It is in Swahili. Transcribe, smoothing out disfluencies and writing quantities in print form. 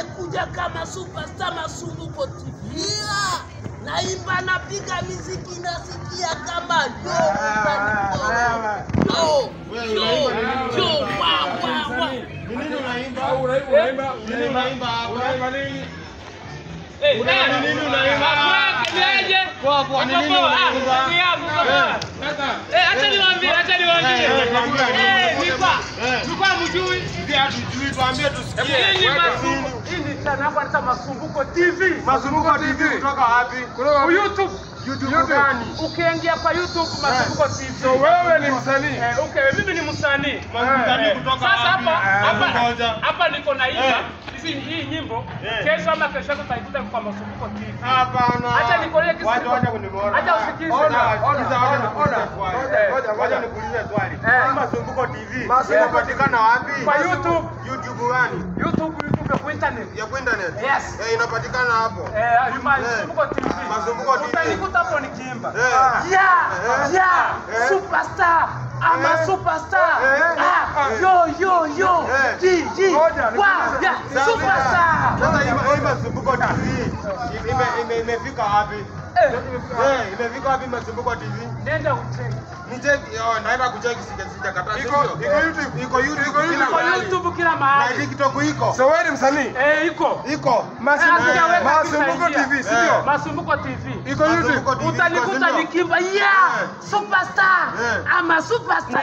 nimekuja kama superstar Masumbuko TV. Naimba napiga muziki nasikia kama Masumbuko TV. Masumbuko TV kutoka wapi? YouTube. YouTube gani? Ukiingia kwa YouTube Masumbuko TV. So wewe ni msanii? Okay, mimi ni msanii. Msanii kutoka sasa hapa niko na hii nyimbo. Kesho ama kesho tutaikuta kwa Masumbuko TV. Hapana. Acha nikolee kitu. Wacha kunibora. Acha usikize. Ngoja nikuulize swali. Masumbuko TV. Inapatikana wapi? Kwa YouTube. YouTube gani? YouTube kwa internet. Ya internet? Yes. Inapatikana hapo. Masumbuko TV. Masumbuko TV. Utanikuta hapo nikiimba. Yeah. Superstar. I'm a superstar. Yo. G. Wow. Yeah. Superstar. Sasa hii Masumbuko TV imefika wapi? Imefika wapi Masumbuko TV? Nenda ucheki. Naenda kucheki sijakataa. Iko YouTube kila mahali. Na TikTok iko. So wewe ni msanii? Iko. Masumbuko TV, sio? Masumbuko TV. Iko YouTube. Utanikuta nikimba. Superstar. I'm a superstar.